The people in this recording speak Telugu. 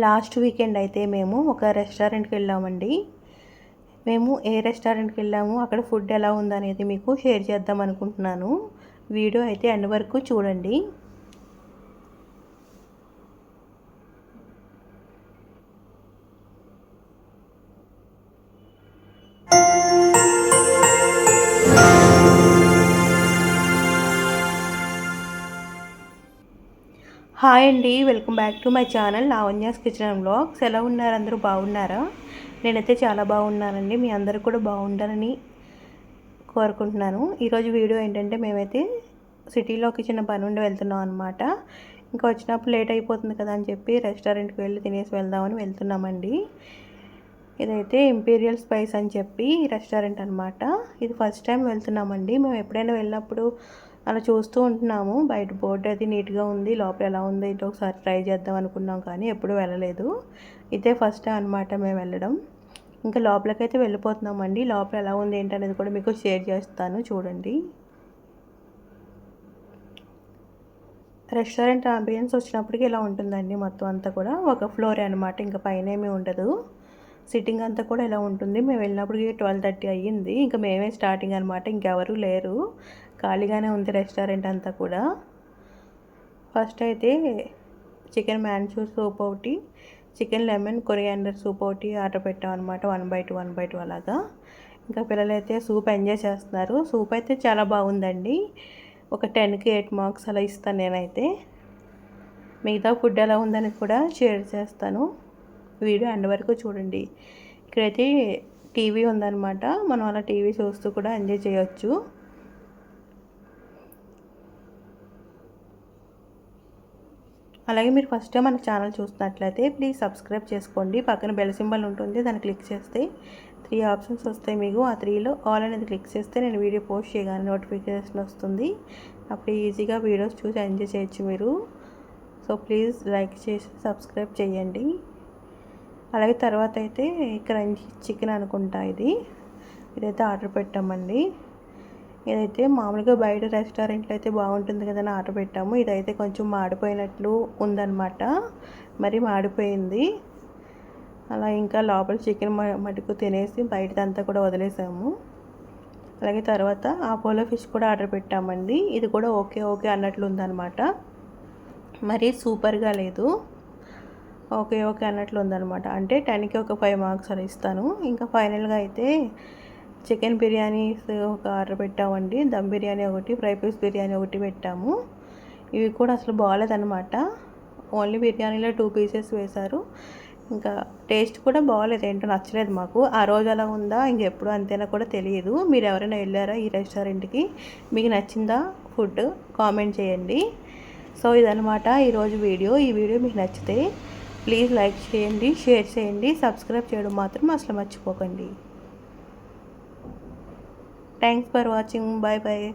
లాస్ట్ వీకెండ్ అయితే మేము ఒక రెస్టారెంట్కి వెళ్ళామండి. మేము ఏ రెస్టారెంట్కి వెళ్ళాము, అక్కడ ఫుడ్ ఎలా ఉందనేది మీకు షేర్ చేద్దాం అనుకుంటున్నాను. వీడియో అయితే ఎండ్ వరకు చూడండి. హాయ్ అండి, welcome back to my channel Lavanya's kitchen and vlogs. ఎలా ఉన్నారు? అందరూ బాగున్నారా? నేనైతే చాలా బాగున్నానండి. మీ అందరూ కూడా బాగుండాలని కోరుకుంటున్నాను. ఈరోజు వీడియో ఏంటంటే, మేమైతే సిటీలోకి చిన్న పని ఉండి వెళ్తున్నాం అనమాట. ఇంకా వచ్చినప్పుడు లేట్ అయిపోతుంది కదా అని చెప్పి రెస్టారెంట్కి వెళ్ళి తినేసి వెళ్దామని వెళ్తున్నామండి. ఇదైతే ఇంపీరియల్ స్పైస్ అని చెప్పి రెస్టారెంట్ అనమాట. ఇది ఫస్ట్ టైం వెళ్తున్నామండి. మేము ఎప్పుడైనా వెళ్ళినప్పుడు అలా చూస్తూ ఉంటున్నాము. బయట బోర్డు అది నీట్గా ఉంది, లోపల ఎలా ఉందో ఇటు ఒకసారి ట్రై చేద్దాం అనుకున్నాం, కానీ ఎప్పుడు వెళ్ళలేదు. ఇదే ఫస్ట్ టైం అనమాట మేము వెళ్ళడం. ఇంకా లోపలికైతే వెళ్ళిపోతున్నామండి. లోపల ఎలా ఉంది ఏంటనేది కూడా మీకు షేర్ చేస్తాను, చూడండి. రెస్టారెంట్ అంబియన్స్ వచ్చినప్పటికీ ఇలా ఉంటుందండి. మొత్తం అంతా కూడా ఒక ఫ్లోరే అనమాట, ఇంకా పైన ఏమీ ఉండదు. సిట్టింగ్ అంతా కూడా ఇలా ఉంటుంది. మేము వెళ్ళినప్పటికి 12:30 అయ్యింది. ఇంకా మేమే స్టార్టింగ్ అనమాట, ఇంకెవరూ లేరు, ఖాళీగానే ఉంది రెస్టారెంట్ అంతా కూడా. ఫస్ట్ అయితే చికెన్ మ్యాన్చూ సూప్ ఒకటి, చికెన్ లెమన్ కొరియాండర్ సూప్ ఒకటి ఆర్డర్ పెట్టాం అనమాట. 1/2 అలాగా. ఇంకా పిల్లలైతే సూప్ ఎంజాయ్ చేస్తున్నారు. సూప్ అయితే చాలా బాగుందండి. ఒక 10కి 8 మార్క్స్ అలా ఇస్తాను నేనైతే. మిగతా ఫుడ్ ఎలా ఉందని కూడా షేర్ చేస్తాను, వీడియో ఎండ్ వరకు చూడండి. ఇక్కడైతే టీవీ ఉందన్నమాట, మనం అలా టీవీ చూస్తూ కూడా ఎంజాయ్ చేయొచ్చు. అలాగే మీరు ఫస్ట్ టైం మన ఛానల్ చూస్తున్నట్లయితే ప్లీజ్ సబ్స్క్రైబ్ చేసుకోండి. పక్కన బెల్ సింబల్ ఉంటుంది, దాన్ని క్లిక్ చేస్తే 3 ఆప్షన్స్ వస్తాయి మీకు. ఆ 3లో ఆల్ అనేది క్లిక్ చేస్తే నేను వీడియో పోస్ట్ చేయగానే నోటిఫికేషన్ వస్తుంది. అప్పుడు ఈజీగా వీడియోస్ చూసి ఎంజాయ్ చేయొచ్చు మీరు. సో ప్లీజ్ లైక్ చేసి సబ్స్క్రైబ్ చేయండి. అలాగే తర్వాత అయితే క్రంచీ చికెన్ అనుకుంటా, ఇదైతే ఆర్డర్ పెట్టామండి. ఇదైతే మామూలుగా బయట రెస్టారెంట్లో అయితే బాగుంటుంది కదని ఆర్డర్ పెట్టాము. ఇదైతే కొంచెం మాడిపోయినట్లు ఉందన్నమాట, మరి మాడిపోయింది. అలా ఇంకా లోపల చికెన్ మటుకు తినేసి బయటదంతా కూడా వదిలేసాము. అలాగే తర్వాత అపోలో ఫిష్ కూడా ఆర్డర్ పెట్టామండి. ఇది కూడా ఓకే అన్నట్లు ఉందన్నమాట, మరి సూపర్గా లేదు, ఓకే అన్నట్లు ఉందన్నమాట. అంటే 10కి ఒక 5 మార్క్స్ అలా ఇస్తాను. ఇంకా ఫైనల్గా అయితే చికెన్ బిర్యానీస్ ఒక ఆర్డర్ పెట్టామండి. దమ్ బిర్యానీ ఒకటి, ఫ్రై పీస్ బిర్యానీ ఒకటి పెట్టాము. ఇవి కూడా అసలు బాగాలేదన్నమాట. ఓన్లీ బిర్యానీలో 2 పీసెస్ వేశారు. ఇంకా టేస్ట్ కూడా బాగాలేదు, ఏంటో నచ్చలేదు మాకు. ఆ రోజు అలా ఉందా ఇంకెప్పుడు అంతేనా కూడా తెలియదు. మీరు ఎవరైనా వెళ్ళారా ఈ రెస్టారెంట్కి? మీకు నచ్చిందా ఫుడ్? కామెంట్ చేయండి. సో ఇదనమాట ఈరోజు వీడియో. ఈ వీడియో మీకు నచ్చితే ప్లీజ్ లైక్ చేయండి, షేర్ చేయండి, సబ్స్క్రైబ్ చేయడం మాత్రం అసలు మర్చిపోకండి. Thanks for watching. బాయ్.